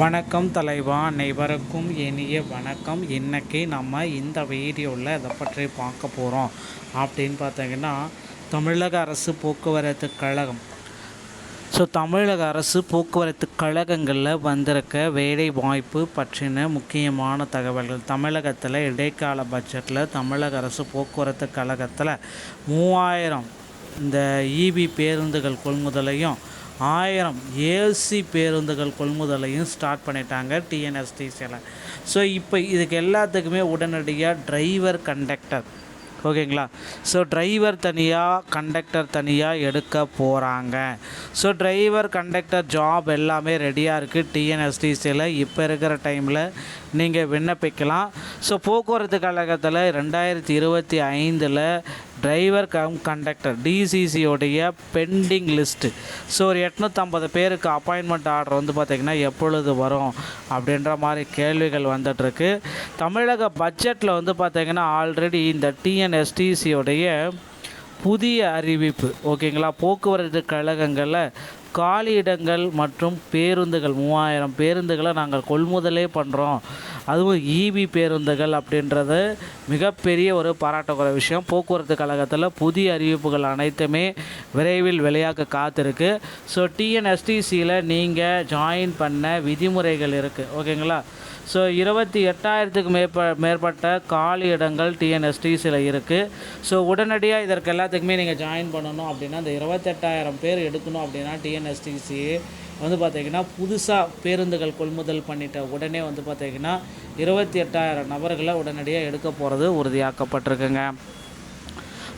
வணக்கம் தலைவா, அனைவருக்கும் இனிய வணக்கம். இன்றைக்கி நம்ம இந்த வீடியோவில் இதை பற்றி பார்க்க போகிறோம் அப்படின்னு பார்த்தீங்கன்னா, தமிழக அரசு போக்குவரத்து கழகம். தமிழக அரசு போக்குவரத்து கழகங்களில் வந்திருக்க வேலை வாய்ப்பு பற்றின முக்கியமான தகவல்கள். தமிழகத்தில் இடைக்கால பட்ஜெட்டில் தமிழக அரசு போக்குவரத்து கழகத்தில் 3000 இந்த இபி பேருந்துகள் கொள்முதலையும் 1000 ஏசி பேருந்துகள் கொள்முதலையும் ஸ்டார்ட் பண்ணிட்டாங்க டிஎன்எஸ்டிசியில். இப்போ இதுக்கு எல்லாத்துக்குமே உடனடியாக டிரைவர், கண்டக்டர், ஓகேங்களா. டிரைவர் தனியாக, கண்டக்டர் தனியாக எடுக்க போகிறாங்க. டிரைவர், கண்டக்டர் ஜாப் எல்லாமே ரெடியாக இருக்குது டிஎன்எஸ்டிசியில். இப்போ இருக்கிற டைமில் நீங்கள் விண்ணப்பிக்கலாம். போக்குவரத்து கழகத்தில் 2025 டிரைவர் கண்டக்டர் டிசிசியோடைய பெண்டிங் லிஸ்ட்டு. ஒரு 850 பேருக்கு அப்பாயின்மெண்ட் ஆர்டர் வந்து பார்த்திங்கன்னா எப்பொழுது வரும் அப்படின்ற மாதிரி கேள்விகள் வந்துட்டுருக்கு. தமிழக பட்ஜெட்டில் வந்து பார்த்திங்கன்னா ஆல்ரெடி இந்த டிஎன்எஸ்டிசியோடைய புதிய அறிவிப்பு, ஓகேங்களா, போக்குவரத்து கழகங்களில் காலியிடங்கள் மற்றும் பேருந்துகள் 3000 பேருந்துகளை நாங்கள் கொள்முதலே பண்ணுறோம், அதுவும் இபி பேருந்துகள் அப்படின்றது மிகப்பெரிய ஒரு பாராட்டக்கூடிய விஷயம். போக்குவரத்து கழகத்தில் புதிய அறிவிப்புகள் அனைத்துமே விரைவில் வெளியாக காத்திருக்கு. டிஎன்எஸ்டிசியில் நீங்கள் ஜாயின் பண்ண விதிமுறைகள் இருக்குது, ஓகேங்களா. 28,000க்கு மேற்பட்ட காலி இடங்கள் டிஎன்எஸ்டிசியில் இருக்குது. உடனடியாக இதற்கு எல்லாத்துக்குமே நீங்கள் ஜாயின் பண்ணணும் அப்படின்னா, இந்த 28,000 பேர் எடுக்கணும் அப்படின்னா டிஎன்எஸ்டிசி வந்து பார்த்திங்கன்னா புதுசாக பேருந்துகள் கொள்முதல் பண்ணிட்ட உடனே வந்து பார்த்திங்கன்னா 28,000 நபர்களை உடனடியாக எடுக்க போகிறது உறுதியாக்கப்பட்டிருக்குங்க.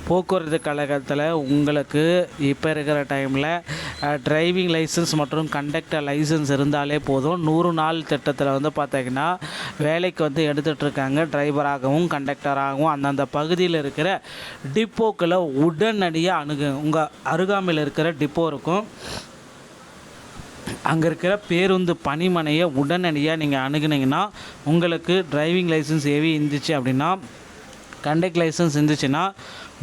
போக்குவரத்து கழகத்தில் உங்களுக்கு இப்போ இருக்கிற டைமில் டிரைவிங் லைசன்ஸ் மற்றும் கண்டக்டர் லைசன்ஸ் இருந்தாலே போதும். 100 நாள் திட்டத்தில் வந்து பார்த்திங்கன்னா வேலைக்கு வந்து எடுத்துகிட்ருக்காங்க. டிரைவராகவும் கண்டக்டராகவும் அந்தந்த பகுதியில் இருக்கிற டிப்போக்களை உடனடியாக உங்கள் அருகாமையில் இருக்கிற டிப்போ இருக்கும், அங்கே இருக்கிற பேருந்து பணிமனையை உடனடியாக நீங்கள் அணுகுனீங்கன்னா உங்களுக்கு டிரைவிங் லைசன்ஸ் இருந்துச்சு அப்படின்னா, கண்டக்ட் லைசன்ஸ் இருந்துச்சுன்னா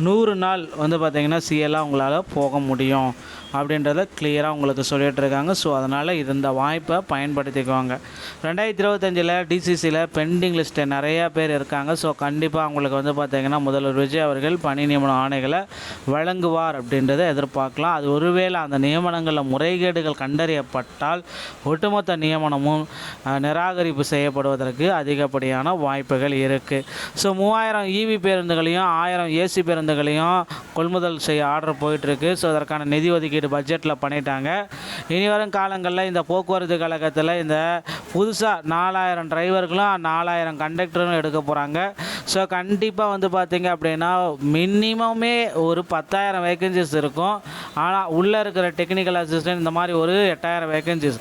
100 நாள் வந்து பார்த்திங்கன்னா சிஎல்லாம் உங்களால் போக முடியும் அப்படின்றத கிளியராக உங்களுக்கு சொல்லிகிட்ருக்காங்க. அதனால் இந்த வாய்ப்பை பயன்படுத்திக்குவாங்க. 2025 டிசிசியில் பெண்டிங் லிஸ்ட்டு நிறையா பேர் இருக்காங்க. கண்டிப்பாக அவங்களுக்கு வந்து பார்த்திங்கன்னா முதல்வர் விஜய் அவர்கள் பணி நியமன ஆணைகளை வழங்குவார் அப்படின்றத எதிர்பார்க்கலாம். அது ஒருவேளை அந்த நியமனங்களில் முறைகேடுகள் கண்டறியப்பட்டால் ஒட்டுமொத்த நியமனமும் நிராகரிப்பு செய்யப்படுவதற்கு அதிகப்படியான வாய்ப்புகள் இருக்குது. 3000 இவி பேருந்துகளையும் 1000 ஏசி பேருந்துகளையும் கொள்முதல் செய்ய ஆர்டர் போயிட்டுருக்கு. அதற்கான நிதி ஒதுக்கீடு பட்ஜெட்டில் பண்ணிட்டாங்க. இனி வரும் காலங்களில் இந்த போக்குவரத்து கழகத்தில் இந்த புதுசாக 4000 டிரைவர்களும் 4000 கண்டக்டரும் எடுக்க போகிறாங்க. கண்டிப்பாக வந்து பார்த்திங்க அப்படின்னா மினிமமே ஒரு 10,000 வேக்கன்சிஸ் இருக்கும். ஆனால் உள்ளே இருக்கிற டெக்னிக்கல் அசிஸ்டன்ட் இந்த மாதிரி ஒரு 8,000 வேக்கன்சிஸ்.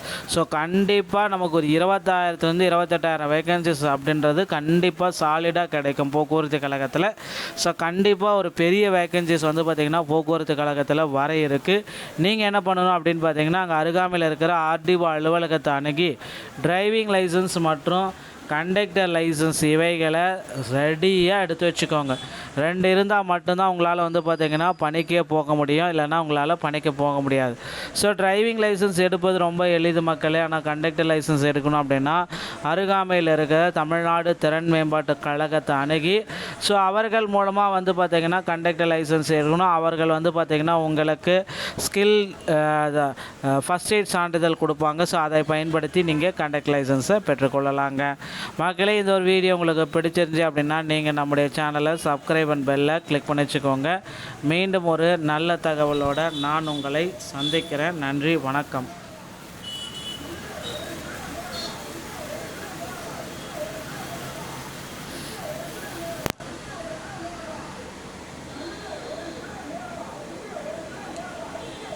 கண்டிப்பாக நமக்கு ஒரு 20,000 28,000 வேக்கன்சிஸ் அப்படின்றது கண்டிப்பாக சாலிடாக கிடைக்கும் போக்குவரத்து கழகத்தில். கண்டிப்பாக ஒரு பெரிய வேக்கன்சிஸ் வந்து பார்த்திங்கன்னா போக்குவரத்து கழகத்தில் வர இருக்குது. நீங்கள் என்ன பண்ணணும் அப்படின்னு பார்த்தீங்கன்னா, அங்கே அருகாமையில் இருக்கிற ஆர்டிஓ அலுவலகத்தை அணுகி டிரைவிங் லைசன்ஸ் மற்றும் கண்டக்டர் லைசன்ஸ் இவைகளை ரெடியாக எடுத்து வச்சுக்கோங்க. 2 இருந்தால் மட்டும்தான் உங்களால் வந்து பார்த்திங்கன்னா பணிக்கே போக முடியும், இல்லைன்னா உங்களால் பணிக்கு போக முடியாது. டிரைவிங் லைசன்ஸ் எடுப்பது ரொம்ப எளிது மக்களே. ஆனால் கண்டக்டர் லைசன்ஸ் எடுக்கணும் அப்படின்னா அருகாமையில் இருக்கிற தமிழ்நாடு திறன் மேம்பாட்டு கழகத்தை அணுகி அவர்கள் மூலமாக வந்து பார்த்திங்கன்னா கண்டக்டர் லைசன்ஸ் எடுக்கணும். அவர்கள் வந்து பார்த்திங்கன்னா உங்களுக்கு ஸ்கில் ஃபஸ்ட் எய்ட் சான்றிதழ் கொடுப்பாங்க. அதை பயன்படுத்தி நீங்கள் கண்டக்டர் லைசன்ஸை பெற்றுக்கொள்ளலாங்க. மக்களே, இந்த ஒரு வீடியோ உங்களுக்கு பிடிச்சிருந்துச்சு அப்படின்னா நீங்கள் நம்முடைய சேனலை சப்ஸ்கிரைப் அண்ட் பெல்லை கிளிக் பண்ணி வச்சுக்கோங்க. மீண்டும் ஒரு நல்ல தகவலோடு நான் உங்களை சந்திக்கிறேன். நன்றி, வணக்கம்.